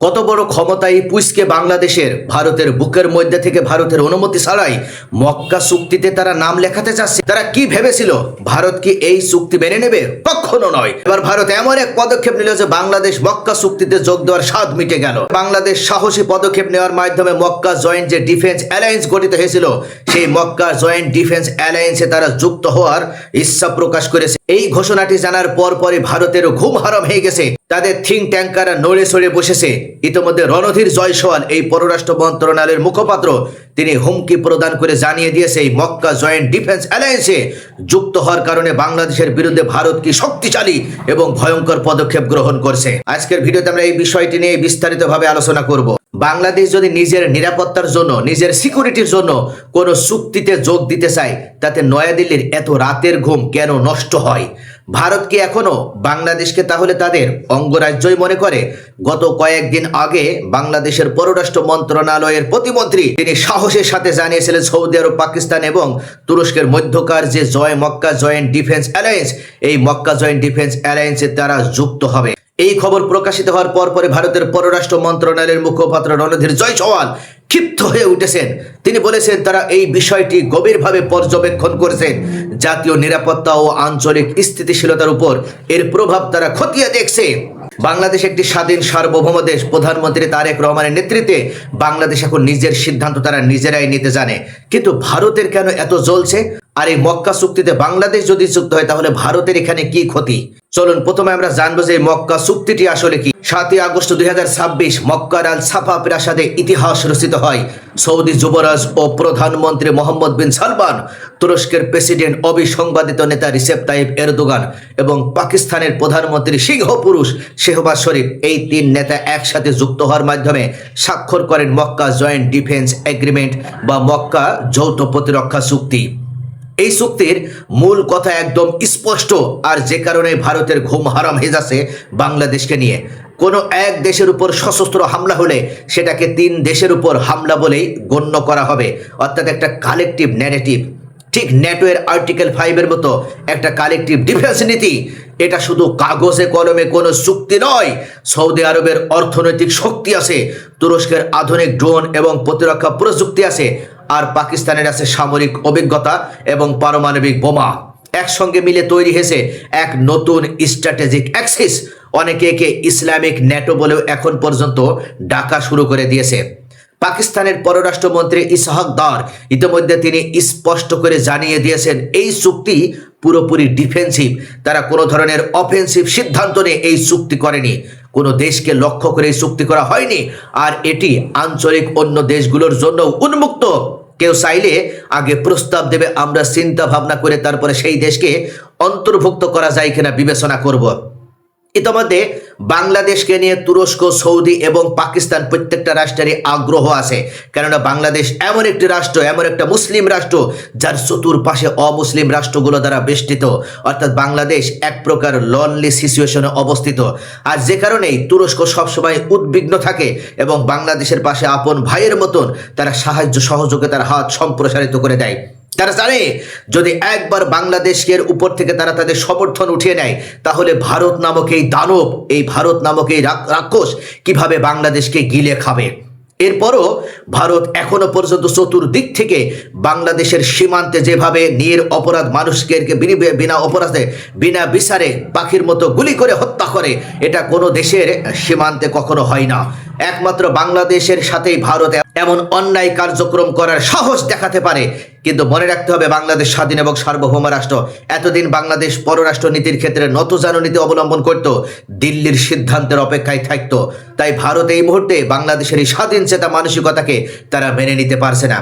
কত বড় ক্ষমতা এই পুইসকে বাংলাদেশের ভারতের বুকের মধ্যে থেকে ভারতের অনুমতি ছাড়াই মক্কা চুক্তিতে তারা নাম লেখাতে চাচ্ছে। তারা কি ভেবেছিল ভারত কি এই চুক্তি মেনে নেবে? কখনো নয়। এবার ভারত এমন এক পদক্ষেপ নিল যে বাংলাদেশ মক্কা চুক্তিতে যোগ দেওয়ার স্বাদ মিটে গেল। বাংলাদেশ সাহসী পদক্ষেপ নেওয়ার মাধ্যমে মক্কা জয়েন্ট যে ডিফেন্স অ্যালায়েন্স গঠিত হয়েছিল সেই মক্কা জয়েন্ট ডিফেন্স অ্যালায়েন্সে তারা যুক্ত হওয়ার ইচ্ছা প্রকাশ করেছে। এই ঘোষণাটি জানার পরপরই ভারতেরও ঘুম হারাম হয়ে গেছে। তাদের থিঙ্ক ট্যাঙ্কাররা নড়ে সড়ে বসেছে। ইতিমধ্যে রণধীর জয়সওয়াল এই পররাষ্ট্র মন্ত্রণালয়ের মুখপাত্র তিনি হুমকি প্রদান করে জানিয়ে দিয়েছে এই মক্কা জয়েন্ট ডিফেন্স অ্যালায়েন্সে যুক্ত হওয়ার কারণে বাংলাদেশের বিরুদ্ধে ভারত কি শক্তিশালী এবং ভয়ঙ্কর পদক্ষেপ গ্রহণ করছে। আজকের ভিডিওতে আমরা এই বিষয়টি নিয়ে বিস্তারিতভাবে আলোচনা করব। বাংলাদেশ যদি নিজের নিরাপত্তার জন্য নিজের সিকিউরিটির জন্য কোনো চুক্তিতে যোগ দিতে চায় তাতে নয়াদিল্লির এত রাতের ঘুম কেন নষ্ট হয়? ভারত কি এখনো বাংলাদেশকে তাহলে তাদের অঙ্গরাজ্যই মনে করে? গত কয়েকদিন আগে বাংলাদেশের পররাষ্ট্র মন্ত্রণালয়ের প্রতিমন্ত্রী তিনি সাহসের সাথে জানিয়েছিলেন সৌদি আরব, পাকিস্তান এবং তুরস্কের মধ্যকার যে মক্কা জয়েন্ট ডিফেন্স অ্যালায়েন্স, এই মক্কা জয়েন্ট ডিফেন্স অ্যালায়েন্সে তারা যুক্ত হবে। এই খবর প্রকাশিত হওয়ার পরে ভারতের পররাষ্ট্র মন্ত্রণালয়ের মুখপাত্র রণধীর জয়সওয়াল ক্ষিপ্ত হয়ে উঠেছেন। তিনি বলেছেন তারা এই বিষয়টি গভীরভাবে পর্যবেক্ষণ করেছেন। জাতীয় নিরাপত্তা ও আঞ্চলিক স্থিতিশীলতার উপর এর প্রভাব তারা খতিয়ে দেখছে। বাংলাদেশ একটি স্বাধীন সার্বভৌম দেশ। প্রধানমন্ত্রী তারেক রহমানের নেতৃত্বে বাংলাদেশ এখন নিজের সিদ্ধান্ত তারা নিজেরাই নিতে জানে। কিন্তু ভারতের কেন এত জ্বলছে? আর এই মক্কা চুক্তিতে বাংলাদেশ যদি যুক্ত হয় তাহলে ভারতের এখানে কি ক্ষতি? চলুন প্রথমে আমরা জানবো যে মক্কা চুক্তিটি আসলে কি। 7 আগস্ট 2026 মক্কার আল সাফা প্রাসাদে ইতিহাস রচিত হয়। সৌদি যুবরাজ ও প্রধানমন্ত্রী মোহাম্মদ বিন সালমান, তুরস্কের প্রেসিডেন্ট অবিসংবাদিত নেতা রিসেপ তাইপ এরদোগান এবং পাকিস্তানের প্রধানমন্ত্রী সিংহ পুরুষ শেহবাজ শরীফ, এই 3 নেতা একসাথে যুক্ত হওয়ার মাধ্যমে স্বাক্ষর করেন মক্কা জয়েন্ট ডিফেন্স এগ্রিমেন্ট বা মক্কা যৌথ প্রতিরক্ষা চুক্তি। এই চুক্তির মূল কথা একদম স্পষ্ট, আর যে কারণে ভারতের ঘুম হারাম হয়ে যাচ্ছে বাংলাদেশকে নিয়ে। কোনো এক দেশের উপর সশস্ত্র হামলা হলে সেটাকে 3 দেশের উপর হামলা বলেই গণ্য করা হবে, অর্থাৎ একটা কালেকটিভ ন্যারেটিভ। ঠিক ন্যাটো এর আর্টিকেল 5 এর মতো একটা কালেকটিভ ডিফেন্স নীতি। এটা শুধু কাগজে কলমে কোনো চুক্তি নয়। সৌদি আরবের অর্থনৈতিক শক্তি আছে, তুরস্কের আধুনিক ড্রোন এবং প্রতিরক্ষা প্রযুক্তি আছে, আর পাকিস্তানের আছে সামরিক অভিজ্ঞতা এবং পারমাণবিক বোমা। একসঙ্গে মিলে তৈরি হয়েছে এক নতুন স্ট্র্যাটেজিক অ্যাক্সিস। অনেকে একে ইসলামিক ন্যাটো বলেও এখন পর্যন্ত ডাকা শুরু করে দিয়েছে। পাকিস্তানের পররাষ্ট্রমন্ত্রী ইসহাক দার ইতিমধ্যে তিনি স্পষ্ট করে জানিয়ে দিয়েছেন এই চুক্তি পুরোপুরি ডিফেন্সিভ। তারা কোনো ধরনের অফেন্সিভ সিদ্ধান্ত নিয়ে এই চুক্তি করেনি, কোনো দেশকে লক্ষ্য করে এই চুক্তি করা হয়নি, আর এটি আঞ্চলিক অন্য দেশগুলোর জন্য উন্মুক্ত। কেউ চাইলে আগে প্রস্তাব দেবে, আমরা চিন্তা ভাবনা করে তারপরে সেই দেশকে অন্তর্ভুক্ত করা যায় কিনা বিবেচনা করব। ইতিমধ্যে বাংলাদেশকে নিয়ে তুরস্ক, সৌদি এবং পাকিস্তান প্রত্যেকটা রাষ্ট্রেরই আগ্রহ আছে। কেননা বাংলাদেশ এমন একটি রাষ্ট্র, এমন একটা মুসলিম রাষ্ট্র যার চতুর্পাশে অমুসলিম রাষ্ট্রগুলো দ্বারা বেষ্টিত, অর্থাৎ বাংলাদেশ এক প্রকার লনলি সিচুয়েশনে অবস্থিত। আর যে কারণেই তুরস্ক সবসময় উদ্বিগ্ন থাকে এবং বাংলাদেশের পাশে আপন ভাইয়ের মতন তারা সাহায্য সহযোগিতার হাত সম্প্রসারিত করে দেয়। তারা জানে যদি একবার বাংলাদেশের উপর থেকে তারা তাদের সমর্থন উঠিয়ে নেয় তাহলে ভারত নামক এই দানব, এই ভারত নামক এই রাক্ষস কিভাবে বাংলাদেশকে গিলে খাবে। এরপরও ভারত এখনো পর্যন্ত চতুর্দিক থেকে বাংলাদেশের সীমান্তে যেভাবে অপরাধ মানুষকে বিনা অপরাধে বিনা বিচারে পাখির মতো গুলি করে হত্যা করে, এটা কোনো দেশের সীমান্তে কখনো হয় না। একমাত্র বাংলাদেশের সাথেই ভারত এমন অন্যায় কার্যক্রম করার সাহস দেখাতে পারে। কিন্তু মনে রাখতে হবে বাংলাদেশ স্বাধীন এবং সার্বভৌম রাষ্ট্র। এতদিন বাংলাদেশ পররাষ্ট্র নীতির ক্ষেত্রে নতজানু নীতি অবলম্বন করত, দিল্লির সিদ্ধান্তের অপেক্ষায় থাকত। তাই ভারত এই মুহূর্তে বাংলাদেশের এই স্বাধীন চেতা মানসিকতাকে তারা মেনে নিতে পারছে না।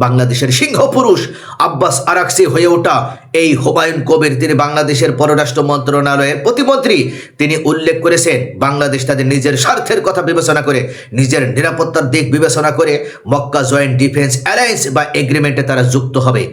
বাংলাদেশের সিংহ পুরুষ আব্বাস আরাকসি হয়ে ওঠা এই হুমায়ুন কবির, তিনি বাংলাদেশের পররাষ্ট্র মন্ত্রণালয়ের প্রতিমন্ত্রী, তিনি উল্লেখ করেছেন বাংলাদেশ তাদের নিজের স্বার্থের কথা বিবেচনা করে, নিজের নিরাপত্তার দিক বিবেচনা করে মক্কা জয়েন্ট ডিফেন্স অ্যালায়েন্স বা এগ্রিমেন্টে তারা যুক্ত হবে।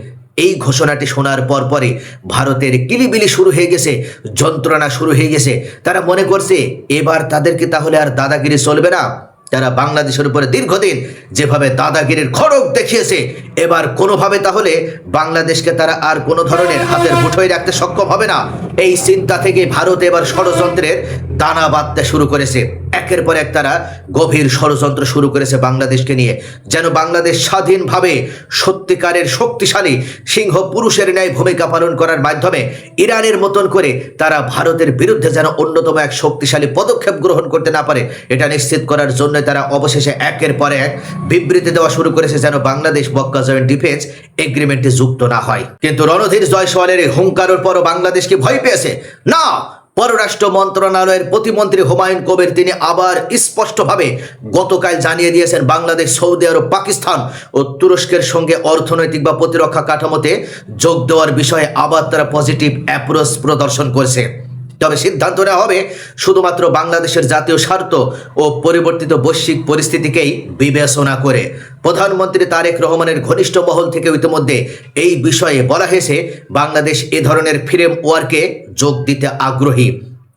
এই ঘোষণাটি শোনার পরে ভারতের কিলিবিলি শুরু হয়ে গেছে, যন্ত্রণা শুরু হয়ে গেছে। তারা মনে করছে এবার তাদেরকে তাহলে আর দাদাগিরি চলবে না। তারা বাংলাদেশের উপরে দীর্ঘদিন যেভাবে দাদাগিরির খড়গ দেখিয়েছে, এবার কোনোভাবে তাহলে বাংলাদেশকে তারা আর কোনো ধরনের হাতের মুঠোয় রাখতে সক্ষম হবে না। এই চিন্তা থেকে ভারত এবার ষড়যন্ত্রের দানা বাঁধতে শুরু করেছে। একের পর এক তারা গভীর ষড়যন্ত্র শুরু করেছে বাংলাদেশকে নিয়ে, যেন বাংলাদেশ স্বাধীনভাবে সত্যিকারের শক্তিশালী সিংহ পুরুষের ন্যায় ভূমিকা পালন করার মাধ্যমে ইরানের মতন করে তারা ভারতের বিরুদ্ধে যেন অন্যতম এক শক্তিশালী পদক্ষেপ গ্রহণ করতে না পারে, এটা নিশ্চিত করার জন্য তারা অবশেষে একের পর এক বিবৃতি দেওয়া শুরু করেছে যেন বাংলাদেশ মক্কা জয়েন্ট ডিফেন্স এগ্রিমেন্টে যুক্ত না হয়। কিন্তু রণধীর জয়সওয়ালের এই হুঙ্কারের পরও বাংলাদেশ কি ভয় পেয়েছে? না। পররাষ্ট্র মন্ত্রণালয়ের প্রতিমন্ত্রী হুমায়ুন কবির তিনি আবার স্পষ্টভাবে গতকাল জানিয়ে দিয়েছেন বাংলাদেশ, সৌদি আরব, পাকিস্তান ও তুরস্কের সঙ্গে অর্থনৈতিক বা প্রতিরক্ষা কাঠামোতে যোগ দেওয়ার বিষয়ে আবার তারা পজিটিভ অ্যাপ্রোচ প্রদর্শন করছে। তবে সিদ্ধান্ত নেওয়া হবে শুধুমাত্র বাংলাদেশের জাতীয় স্বার্থ ও পরিবর্তিত বৈশ্বিক পরিস্থিতিকেই বিবেচনা করে। প্রধানমন্ত্রী তারেক রহমানের ঘনিষ্ঠ মহল থেকে ইতিমধ্যে এই বিষয়ে বলা হয়েছে বাংলাদেশ এ ধরনের ফ্রেমওয়ার্কে যোগ দিতে আগ্রহী।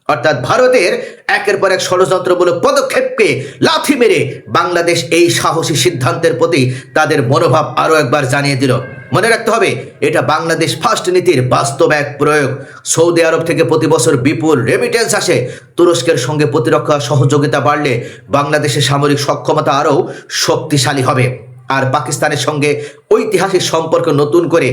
অর্থাৎ ভারতের একের পর এক ষড়যন্ত্রমূলক পদক্ষেপকে লাথি মেরে বাংলাদেশ এই সাহসী সিদ্ধান্তের প্রতি তাদের মনোভাব আরও একবার জানিয়ে দিল। মনে রাখতে হবে এটা বাংলাদেশ ফার্স্ট নীতির বাস্তব এক প্রয়োগ। সৌদি আরব থেকে প্রতি বছর বিপুল রেমিটেন্স আসে। তুরস্কের সঙ্গে প্রতিরক্ষা সহযোগিতা বাড়লে বাংলাদেশের সামরিক সক্ষমতা আরও শক্তিশালী হবে। আর পাকিস্তানের সঙ্গে ঐতিহাসিক সম্পর্ক নতুন করে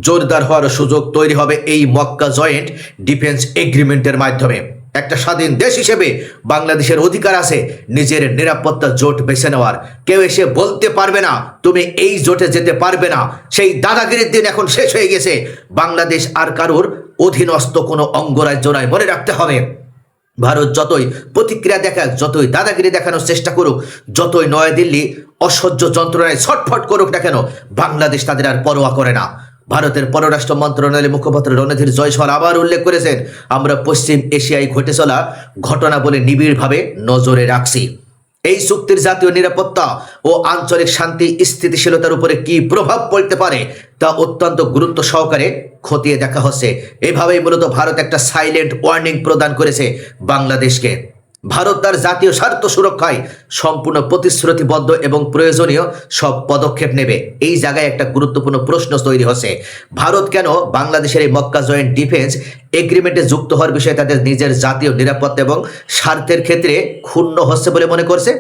জোরদার হওয়ার সুযোগ তৈরি হবে এই মক্কা জয়েন্ট ডিফেন্স এগ্রিমেন্টের মাধ্যমে। একটা স্বাধীন দেশ হিসেবে বাংলাদেশের অধিকার আছে নিজের নিরাপত্তা জোট বেছে নেওয়ার। কেউ এসে বলতে পারবে না তুমি এই জোটে যেতে পারবে না। সেই দাদাগিরির দিন এখন শেষ হয়ে গেছে। বাংলাদেশ আর কারোর অধীনস্থ কোনো অঙ্গরাজ্য নয়। মনে রাখতে হবে ভারত যতই প্রতিক্রিয়া দেখাক, যতই দাদাগিরি দেখানোর চেষ্টা করুক, যতই নয়াদিল্লি অসহ্য যন্ত্রণায় ছটফট করুক না কেন, বাংলাদেশ তাদের আর পরোয়া করে না। ভারতের পররাষ্ট্র মন্ত্রণালয়ের মুখপাত্র রণধীর জয়সওয়াল আবার উল্লেখ করেছেন আমরা পশ্চিম এশিয়ায় ঘটে চলা ঘটনা বলে নিবিড়ভাবে নজরে রাখছি। এই চুক্তির জাতীয় নিরাপত্তা ও আঞ্চলিক শান্তি স্থিতিশীলতার উপরে কি প্রভাব পড়তে পারে তা অত্যন্ত গুরুত্ব সহকারে খতিয়ে দেখা হচ্ছে। এভাবেই মূলত ভারত একটা সাইলেন্ট ওয়ার্নিং প্রদান করেছে বাংলাদেশকে। ভারত তার জাতীয় স্বার্থ সুরক্ষায় সম্পূর্ণ প্রতিশ্রুতিবদ্ধ এবং প্রয়োজনীয় সব পদক্ষেপ নেবে। এই জায়গায় একটা গুরুত্বপূর্ণ প্রশ্ন তৈরি হচ্ছে, ভারত কেন বাংলাদেশের এই মক্কা জয়েন্ট ডিফেন্স এগ্রিমেন্টে যুক্ত হওয়ার বিষয়ে তাদের নিজের জাতীয় নিরাপত্তা এবং স্বার্থের ক্ষেত্রে ক্ষুণ্ণ হচ্ছে বলে মনে করছে?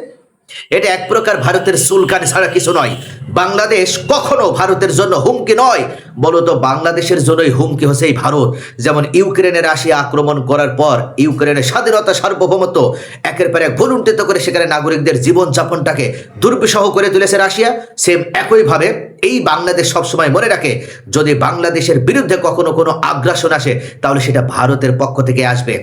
এটা এক প্রকার ভারতের চুলকানি ছাড়া কিছু নয়। বাংলাদেশ কখনো ভারতের জন্য হুমকি নয়, বলতো বাংলাদেশের জন্যই হুমকি হচ্ছে এই ভারত। যেমন ইউক্রেনে রাশিয়া আক্রমণ করার পর ইউক্রেনের স্বাধীনতা সার্বভৌমত্ব একের পর এক ভুলুণ্ঠিত করে সেখানে নাগরিকদের জীবনযাপনটাকে দুর্বিষহ করে তুলেছে রাশিয়া, সেম একইভাবে এই বাংলাদেশ সবসময় মনে রাখে যদি বাংলাদেশের বিরুদ্ধে কখনো কোনো আগ্রাসন আসে তাহলে সেটা ভারতের পক্ষ থেকে আসবে।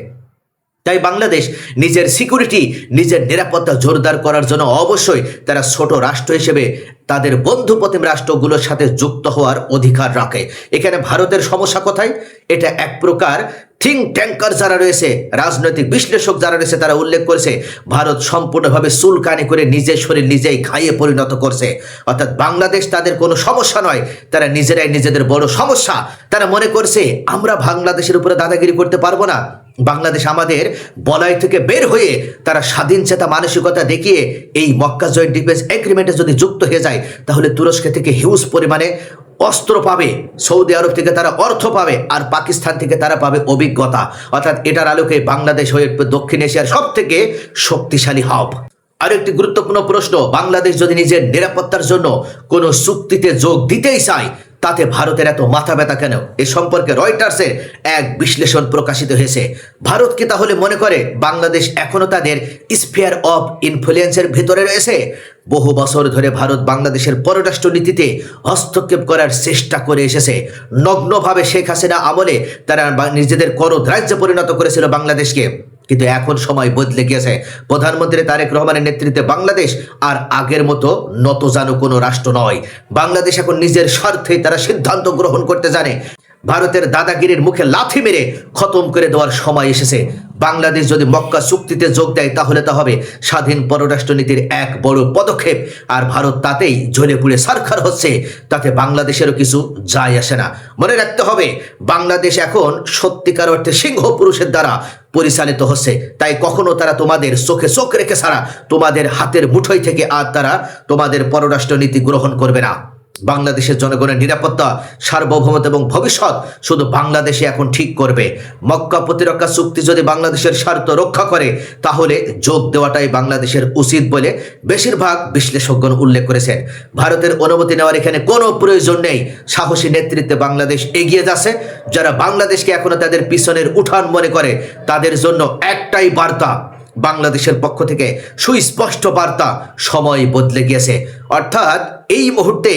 তাই বাংলাদেশ নিজের সিকিউরিটি, নিজের নিরাপত্তা জোরদার করার জন্য অবশ্যই তারা ছোট রাষ্ট্র হিসেবে তাদের বন্ধুপ্রতিম রাষ্ট্রগুলোর সাথে যুক্ত হওয়ার অধিকার রাখে। এখানে ভারতের সমস্যা কোথায়? এটা এক প্রকার থিঙ্ক ট্যাঙ্কার যারা রয়েছে, রাজনৈতিক বিশ্লেষক যারা রয়েছে, তারা উল্লেখ করেছে ভারত সম্পূর্ণভাবে চুলকানি করে নিজের শরীর নিজেই খাইয়ে পরিণত করছে। অর্থাৎ বাংলাদেশ তাদের কোনো সমস্যা নয়, তারা নিজেরাই নিজেদের বড় সমস্যা। তারা মনে করছে আমরা বাংলাদেশের উপরে দাদাগিরি করতে পারবো না। বাংলাদেশ আমাদের বলয় থেকে বের হয়ে তারা স্বাধীন চেতা মানসিকতা দেখিয়ে এই মক্কা জয়েন্ট ডিফেন্স এগ্রিমেন্টে যদি যুক্ত হয়ে যায় তাহলে তুরস্ক থেকে হিউজ পরিমাণে অস্ত্র পাবে, সৌদি আরব থেকে তারা অর্থ পাবে, আর পাকিস্তান থেকে তারা পাবে অভিজ্ঞতা। অর্থাৎ এটার আলোকে বাংলাদেশ হয়ে দক্ষিণ এশিয়ার সব থেকে শক্তিশালী হাব। আরেকটি গুরুত্বপূর্ণ প্রশ্ন, বাংলাদেশ যদি নিজের নিরাপত্তার জন্য কোনো চুক্তিতে যোগ দিতেই চায় তাতে ভারতের এত মাথা ব্যথা কেন? এ সম্পর্কে রয়টার্সের এক বিশ্লেষণ প্রকাশিত হয়েছে। ভারত কি তাহলে মনে করে বাংলাদেশ এখনো তাদের স্ফিয়ার অফ ইনফ্লুয়েন্সের ভিতরে রয়েছে? বহু বছর ধরে ভারত বাংলাদেশের পররাষ্ট্র নীতিতে হস্তক্ষেপ করার চেষ্টা করে এসেছে। নগ্নভাবে শেখ হাসিনা আমলে তারা নিজেদের করদ রাজ্যে পরিণত করেছিল বাংলাদেশকে। কিন্তু এখন সময় বদলে গিয়েছে। প্রধানমন্ত্রী তারেক রহমানের নেতৃত্বে বাংলাদেশ আর আগের মতো নতজানু কোনো রাষ্ট্র নয়। বাংলাদেশ এখন নিজের স্বার্থে তারা সিদ্ধান্ত গ্রহণ করতে জানে। ভারতের দাদাগিরির মুখে লাথি মেরে খতম করে দেওয়ার সময় এসেছে। বাংলাদেশ যদি মক্কা চুক্তিতে যোগ দেয় তাহলে তা হবে স্বাধীন পররাষ্ট্রনীতির এক বড় পদক্ষেপ, আর ভারত তাতেই জ্বলে পুড়ে সারখার হচ্ছে, তাতে বাংলাদেশেরও কিছু যায় আসে না। মনে রাখতে হবে বাংলাদেশ এখন সত্যিকার অর্থে সিংহ পুরুষের দ্বারা পরিচালিত হচ্ছে। তাই কখনো তারা তোমাদের চোখে চোখ রেখে ছাড়া তোমাদের হাতের মুঠোয় থেকে আর তারা তোমাদের পররাষ্ট্রনীতি গ্রহণ করবে না। বাংলাদেশের জনগণের নিরাপত্তা, সার্বভৌমত্ব এবং ভবিষ্যৎ শুধু বাংলাদেশে এখন ঠিক করবে। মক্কা প্রতিরক্ষা চুক্তি যদি বাংলাদেশের স্বার্থ রক্ষা করে তাহলে যোগ দেওয়াটাই বাংলাদেশের উচিত বলে বেশিরভাগ বিশ্লেষকগণ উল্লেখ করেছেন। ভারতের অনুমতি নেওয়ার এখানে কোনো প্রয়োজন নেই। সাহসী নেতৃত্বে বাংলাদেশ এগিয়ে যাচ্ছে। যারা বাংলাদেশকে এখনো তাদের পিছনের উঠান মনে করে তাদের জন্য একটাই বার্তা, বাংলাদেশের পক্ষ থেকে সুস্পষ্ট বার্তা, সময় বদলে গিয়েছে। অর্থাৎ এই মুহূর্তে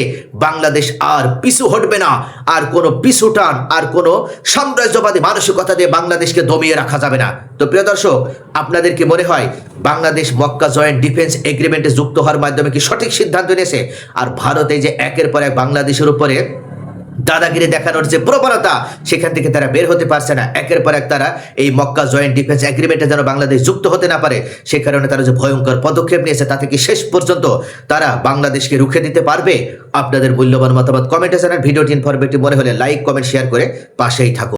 বাংলাদেশ আর পিছু হটবে না। আর কোনো পিছু টান, আর কোনো সাম্রাজ্যবাদী মানসিকতা দিয়ে বাংলাদেশকে দমিয়ে রাখা যাবে না। তো প্রিয় দর্শক, আপনাদের কি মনে হয় বাংলাদেশ মক্কা জয়েন্ট ডিফেন্স এগ্রিমেন্টে যুক্ত হওয়ার মাধ্যমে কি সঠিক সিদ্ধান্ত নিয়েছে? আর ভারতে যে একের পর এক বাংলাদেশের উপরে দাদাগিরি দেখানোর যে প্রবণতা, সেখান থেকে তারা বের হতে পারছে না। একের পর এক তারা এই মক্কা জয়েন্ট ডিফেন্স এগ্রিমেন্টে যেন বাংলাদেশ যুক্ত হতে না পারে, সে কারণে তারা যে ভয়ঙ্কর পদক্ষেপ নিয়েছে তাতে কি শেষ পর্যন্ত তারা বাংলাদেশকে রুখে দিতে পারবে? আপনাদের মূল্যবান মতামত কমেন্টে জানান। ভিডিওটি ইনফরমেটিভ মনে হলে লাইক, কমেন্ট, শেয়ার করে পাশেই থাকুন।